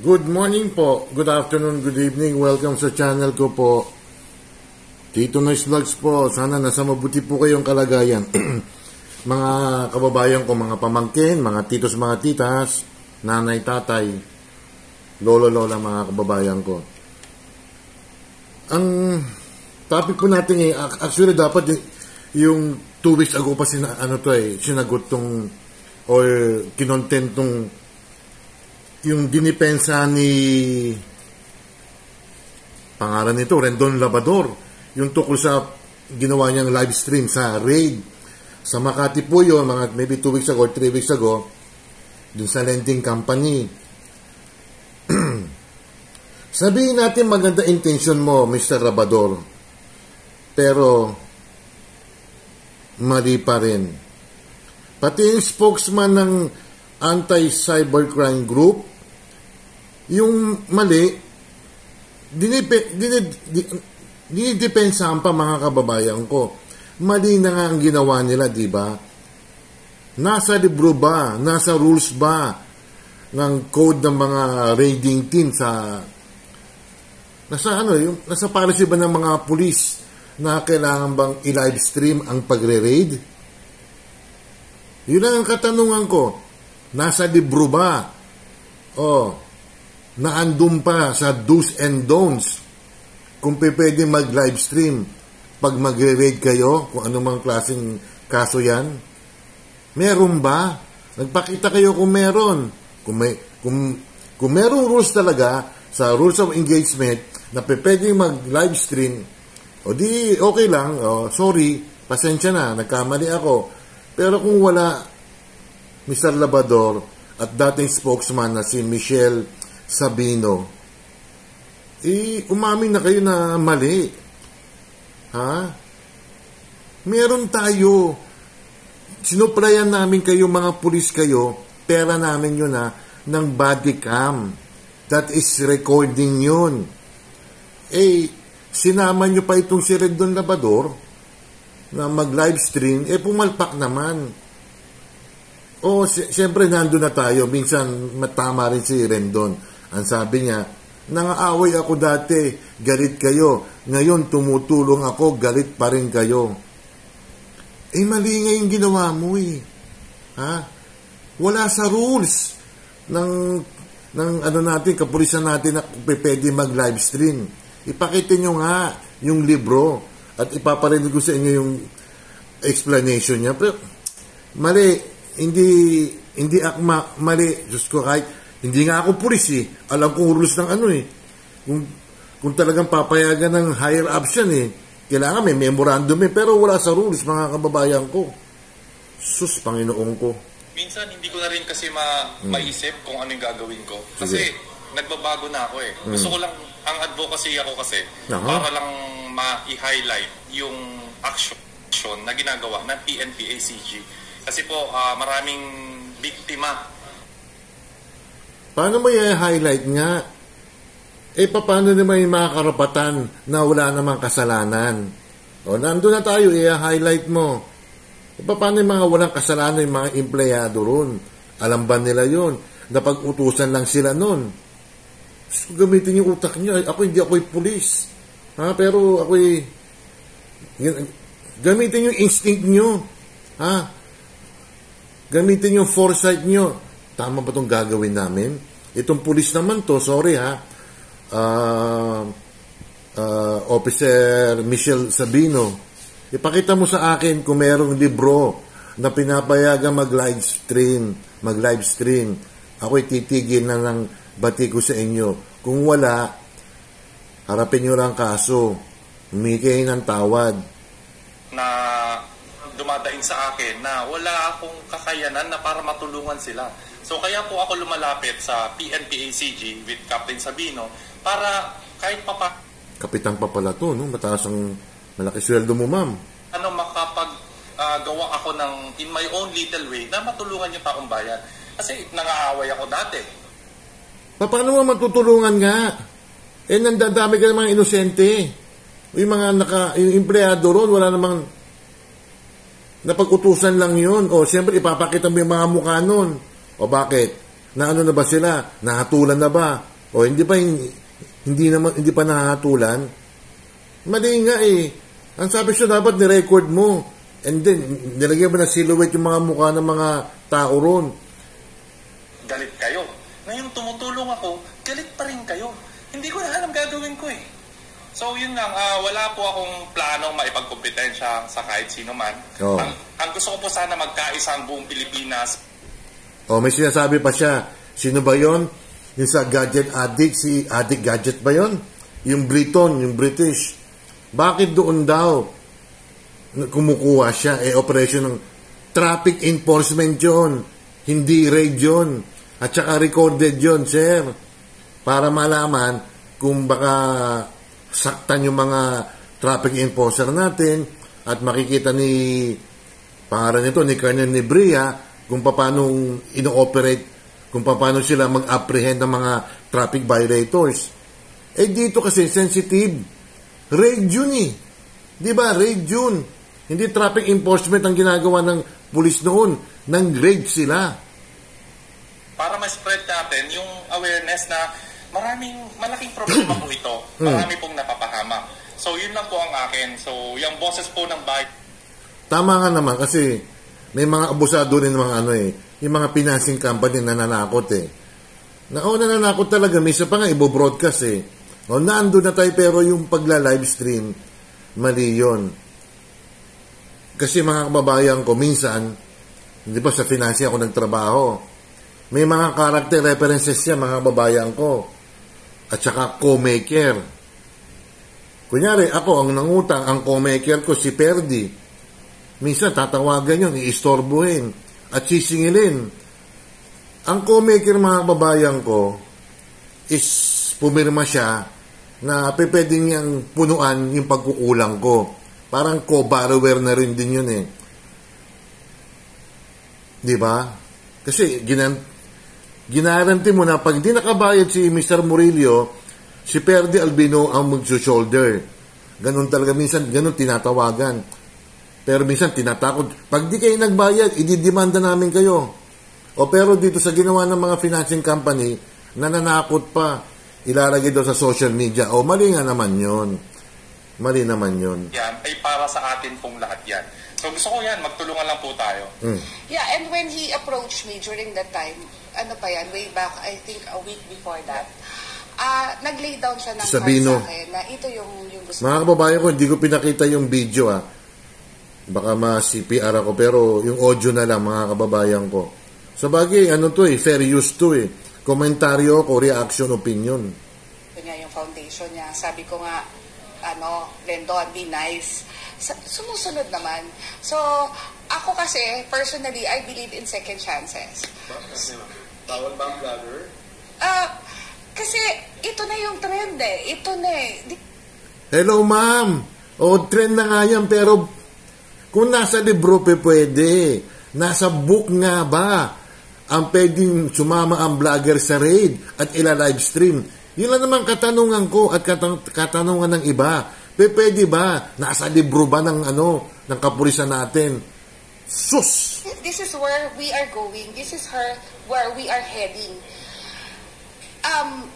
Good morning po, good afternoon, good evening, welcome sa channel ko po. Tito Noise Vlogs po, sana nasa mabuti po kayong kalagayan. Mga kababayan ko, mga pamangkin, mga titos, mga titas, nanay, tatay, lolo, lola, mga kababayan ko. Ang topic po natin actually dapat yung 2 weeks ago pa sinagot tong or kinontent tong yung dinipensa ni pangalan nito, Rendon Labrador, yung tukol sa ginawa niyang live stream sa raid sa Makati po yun, mga maybe 2 weeks ago or 3 weeks ago, dun sa lending company. Sabihin natin maganda intention mo, Mr. Labrador, pero mali pa rin. Pati yung spokesman ng anti-cybercrime group, yung mali, dinidepensahan pa, mga kababayan ko. Mali na nga ang ginawa nila, di ba? Nasa libro ba? Nasa rules ba ng code ng mga raiding team nasa policy ba ng mga pulis na kailangan bang i-live stream ang pagre-raid? Yun lang ang katanungan ko. Nasa libro ba? Naandun pa sa do's and don'ts kung pwede mag-live stream pag magre-raid kayo, kung anumang klaseng kaso yan. Meron ba? Nagpakita kayo kung meron. Kung merong rules talaga sa rules of engagement na pwede mag-live stream, o di okay lang, sorry, pasensya na, nagkamali ako. Pero kung wala, Mr. Labrador at dating spokesman na si Michelle Sabino, umamin na kayo na mali. Ha? Meron tayo. Sinuplayan namin kayo, mga pulis kayo, pera namin yun ng body cam. That is recording yun. Sinama nyo pa itong si Rendon Labrador na mag-live stream, pumalpak naman. Siyempre nandun na tayo. Minsan matama rin si Rendon. Ang sabi niya, nangaaway ako dati, galit kayo. Ngayon tumutulong ako, galit pa rin kayo. Mali nga yung ginawa mo Ha? Wala sa rules ng kapulisan natin na pwede mag-live stream. Ipakita nyo nga yung libro at ipaparinig ko sa inyo yung explanation niya. Pero mali, hindi akma, mali. Diyos ko, kahit hindi nga ako pulis alam kong rules ng kung talagang papayagan ng higher ups yan kailangan may memorandum pero wala sa rules, mga kababayan ko. Sus, Panginoon ko. Minsan hindi ko na rin kasi maisip kung ano yung gagawin ko. Kasi nagbabago na ako Gusto ko lang, ang advocacy ako kasi, para lang ma-highlight yung action na ginagawa ng PNP-ACG. Kasi po, maraming biktima. Paano mo i-highlight nga? Paano naman yung mga karapatan na wala namang kasalanan? Nandun na tayo, i-highlight mo. Paano yung mga walang kasalanan, yung mga empleyado ron? Alam ba nila yun? Napag-utusan lang sila nun. So, gamitin yung utak nyo. Hindi ako'y pulis. Pero ako'y... Gamitin yung instinct nyo. Gamitin yung foresight nyo. Tama ba itong gagawin namin? Itong pulis naman to, sorry Officer Michelle Sabino, ipakita mo sa akin kung merong libro na pinapayagan mag-live stream. Ako'y titigil na ng bati ko sa inyo. Kung wala, harapin nyo lang kaso. Humingi ng tawad. Na dumadaing sa akin na wala akong kakayanan na para matulungan sila. So kaya po ako lumalapit sa PNP-ACG with Captain Sabino para kahit Kapitang pa pala to, no? Mataas ang malaki sweldo mo, ma'am. Makapag-gawa ako in my own little way na matulungan yung taong bayan. Kasi nangaaway ako dati. Paano mo matutulungan nga? Nandadami ka ng mga inosente. Yung yung empleyado ron, wala namang napag-utusan lang yun. Siyempre ipapakita mo yung mga mukha nun. Bakit? Na ano na ba sila? Nahatulan na ba? O hindi pa nahahatulan. Mali nga eh. Ang sabi siya, dapat ni-record mo. And then, nilagyan mo ng silhouette yung mga mukha ng mga tao ron. Galit kayo. Ngayon tumutulong ako, galit pa rin kayo. Hindi ko na alam gagawin ko eh. So yun lang, wala po akong planong maipagkompetensya sa kahit sino man. Oh. Ang gusto ko po sana magkaisa ang buong Pilipinas. May sinasabi pa siya. Sino ba yon? Yung sa gadget addict, si Addict Gadget ba yon? Yung Briton, yung British. Bakit doon daw kumukuha siya? Operation ng traffic enforcement yon. Hindi raid yun. At saka recorded yon, sir. Para malaman kung baka saktan yung mga traffic enforcer natin at makikita ni pangalan nito, ni Colonel Nebria, kung paano ino-operate, kung paano sila mag-apprehend ng mga traffic violators. Dito kasi sensitive. Raid yun eh. Di ba? Raid yun. Hindi traffic enforcement ang ginagawa ng pulis noon. Nang raid sila. Para ma-spread natin yung awareness na malaking problema po ito. Marami pong napapahamak. So, yun lang po ang akin. So, yung boses po ng bahay. Tama nga naman kasi may mga abusado rin mga yung mga financing company na nananakot eh. Nananakot talaga. May isa pa nga ibo-broadcast eh. Naandun na tayo pero yung pagla-livestream, mali yun. Kasi mga kababayan ko, minsan, hindi ba sa financing ako nagtrabaho, may mga character references siya, mga kababayan ko. At saka co-maker. Kunyari, ako ang nangutang, ang co-maker ko si Perdi. Minsan tatawagan yun, iistorbuhin at sisingilin. Ang co-maker, mga kababayan ko, is pumirma siya na pwede niyang punuan yung pagkukulang ko. Parang co-borrower na rin din yun eh. Di ba? Kasi ginaranti mo na pag hindi nakabayad si Mr. Murillo, si Perdi Albino ang mag-shoulder. Ganun talaga minsan, ganun tinatawagan. Pero minsan tinatakot. Pag di kayo nagbayad, ididemanda namin kayo. Pero dito sa ginawa ng mga financing company, nananakot pa. Ilalagay daw sa social media. Mali nga naman yun. Mali naman yun. Yan ay para sa atin pong lahat yan. So gusto ko yan, magtulungan lang po tayo. Yeah, and when he approached me during that time, way back, I think a week before that, nag-lay down siya ng Sabino. sa akin na ito yung gusto. Mga kababayan ko, hindi ko pinakita yung video Baka ma-CPR ako, pero yung audio na lang, mga kababayan ko. Sa bagay, fair use to Komentaryo ko, reaction, opinion. Yung foundation niya, sabi ko nga, Rendon, be nice. Sumusunod naman. So, ako kasi, personally, I believe in second chances. Bawal ba ang vlogger? Kasi, ito na yung trend Ito na Hello, ma'am. Trend na nga yan, pero kung nasa libro pwede. Nasa book nga ba ang pwedeng sumama ang vlogger sa raid at ila-livestream? Yun lang naman katanungan ko at katanungan ng iba. Pwede ba? Nasa libro ba ng kapulisan natin? Sus! This is where we are going. This is where we are heading.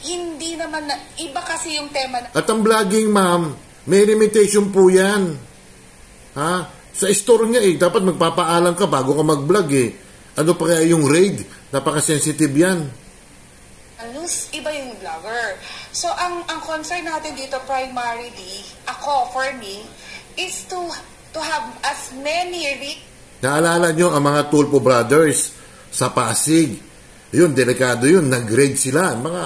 Hindi naman iba kasi yung tema. At ang vlogging, ma'am, may limitation po yan. Sa store niya dapat magpapaalam ka bago ka mag-vlog Ano pa kaya yung raid? Napaka-sensitive yan. Iba yung vlogger. So, ang concern natin dito primarily, for me, is to have as many Naalala nyo ang mga Tulpo Brothers sa Pasig. Yun, delikado yun. Nag-raid sila. Mga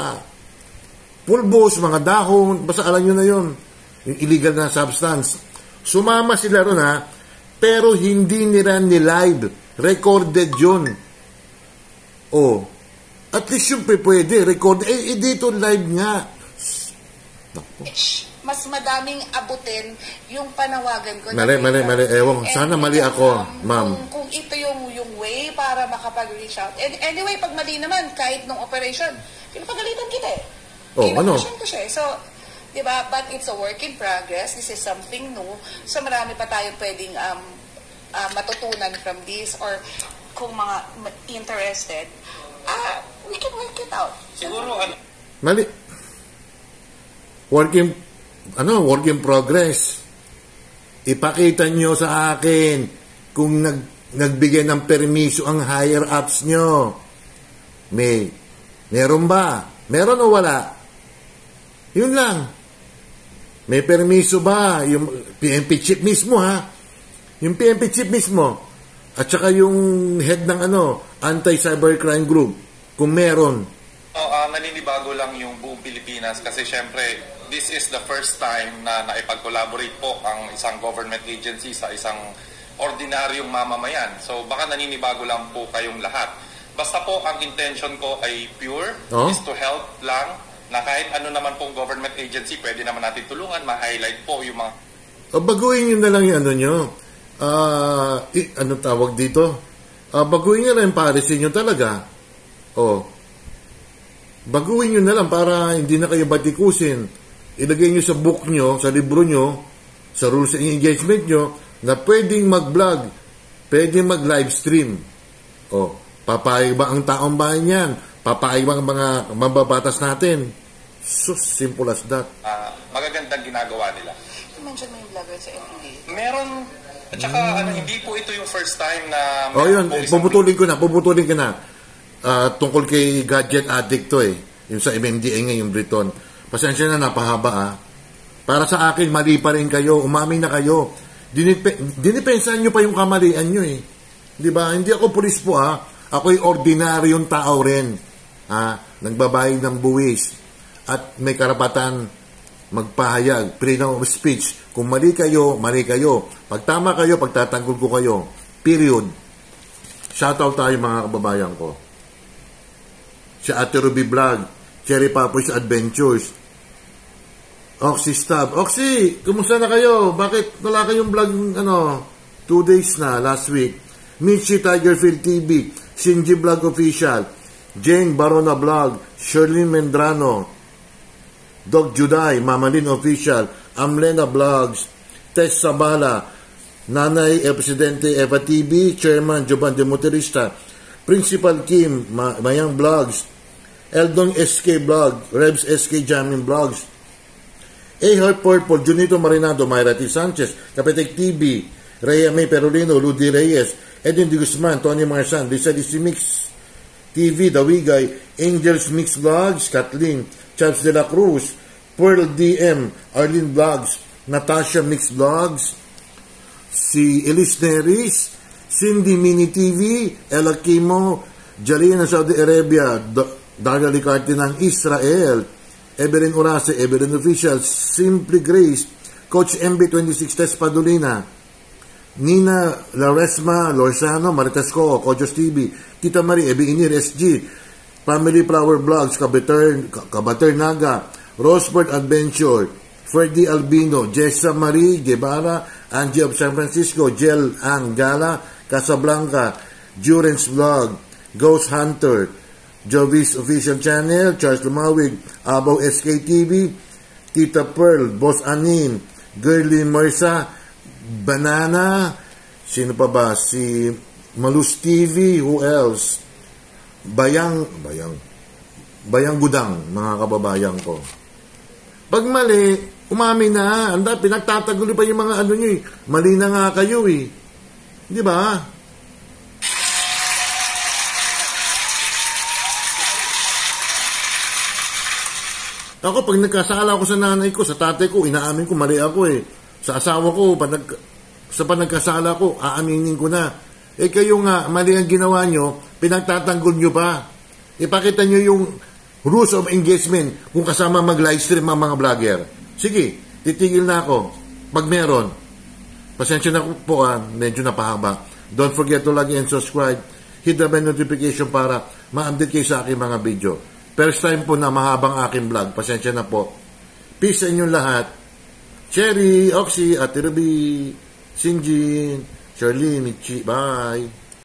pulbos, mga dahon. Basta alam nyo na yun. Yung illegal na substance. Sumama sila ron pero hindi nila ni-live. Recorded yun. At least yung pwede. Record. Dito live nga. Mas madaming abutin yung panawagan ko. Mali. Ewan. Sana mali ako, ma'am. Kung ito yung way para makapag-reach out. And anyway, pag mali naman, kahit nung operation, pinapagalitan kita Pinapagalitan ko siya So, diba? But it's a work in progress. This is something new. So, marami pa tayong pwedeng matutunan from this or kung mga interested, we can work it out. Siguro, Mali. Work in progress. Ipakita nyo sa akin kung nagbigay ng permiso ang higher ups nyo. Meron ba? Meron o wala? Yun lang. May permiso ba? Yung PNP chief mismo, ha? Yung PNP chief mismo. At saka yung head ng anti-cybercrime group. Kung meron. Naninibago lang yung buong Pilipinas kasi syempre, this is the first time na naipag-collaborate po ang isang government agency sa isang ordinaryong mamamayan. So baka naninibago lang po kayong lahat. Basta po ang intention ko ay pure, is to help lang na kahit ano naman pong government agency, pwede naman natin tulungan, ma-highlight po yung mga... Baguhin nyo na lang yung nyo. Ano tawag dito? Baguhin nyo na yung policy nyo talaga. Baguhin nyo na lang para hindi na kayo batikusin. Ilagay nyo sa book nyo, sa libro nyo, sa rules and engagement nyo, na pwedeng mag-vlog, pwedeng mag-live stream. Papayag ba ang taong bayan yan? Papayag ba ang mga mababatas natin? So simple as that. Magagandang ginagawa nila. I-mention mo yung vlogger sa MPD. Meron, at saka hindi po ito yung first time na... Yun, puputulin ko na. Tungkol kay gadget addict to yung sa MMDA ngayon, Briton. Pasensya na, napahaba Para sa akin, mali pa rin kayo, umamin na kayo. Dinipensahan nyo pa yung kamalian nyo Diba? Hindi ako pulis po ako'y ordinaryong tao rin. Nagbabayad ng buwis. At may karapatan magpahayag. Freedom of speech. Kung mali kayo, mali kayo. Pag tama kayo, pagtatanggol ko kayo. Period. Shoutout tayo mga kababayan ko. Si Ate Ruby Vlog, Cherry Papoy's Adventures, Oxy Stab. Oxy, kumusta na kayo? Bakit wala kayong vlog 2 days na, last week? Michi Tigerfield TV, Shinji Vlog Official, Jane Barona Vlog, Sherlyn Mendrano, Dog Juday, Mamalin Official, Amlena Vlogs, Tess Sabala, Nanay Presidente Eva TV, Chairman Jovan de Motorista, Principal Kim, Mayang Vlogs, Eldon SK Vlog, Rebs SK Jamming Vlogs, Heart Purple, Junito Marinado, Myra T. Sanchez, Kapetek TV, Rhea May Perolino, Ludi Reyes, Edwin De Guzman, Tony Marsan, Lisa DC Mix TV, Dawigay, Angels Mix Vlogs, Kathleen, Charles De La Cruz, Pearl DM, Arlene Vlogs, Natasha Mix Vlogs, si Elise Neris, Cindy Mini TV, Ella Kimo, Jalina Saudi Arabia, Daria Licarte ng Israel, Evelyn Urase, Evelyn Official, Simply Grace, Coach MB26 Tess Padulina, Nina Laresma Lorzano, Maritas Co, Kojos TV, Tita Marie, Ebi Inir SG, Family Flower Vlogs, Kabater Naga, Rosebird Adventure, Ferdy Albino, Jessa Marie Guevara, Angie of San Francisco, Jel Angala, Casablanca, Durance Vlog, Ghost Hunter, Jovis Official Channel, Charles Lumawig, Abaw SKTV, Tita Pearl, Boss Anin, Girly Marsa, Banana, sino pa ba? Si Malus TV, who else? Bayang Gudang, mga kababayan ko. Pag mali, umamin na. Pinagtatagulo pa yung mga nyo Mali na nga kayo Di ba? Ako, pag nagkasala ako sa nanay ko, sa tatay ko, inaamin ko, mali ako Sa asawa ko, sa panagkasala ko, aaminin ko na. Kayo nga, mali ang ginawa nyo, pinagtatanggol nyo pa. Ipakita nyo yung rules of engagement kung kasama mag-livestream ang mga vlogger. Sige, titigil na ako. Pag meron, pasensya na po medyo napahaba. Don't forget to like and subscribe. Hit the bell notification para ma-update kayo sa aking mga video. First time po na mahabang aking vlog. Pasensya na po. Peace sa inyong lahat. Cherry, Oxy, Ate Ruby, Sinjin, Charlene, Michi. Bye.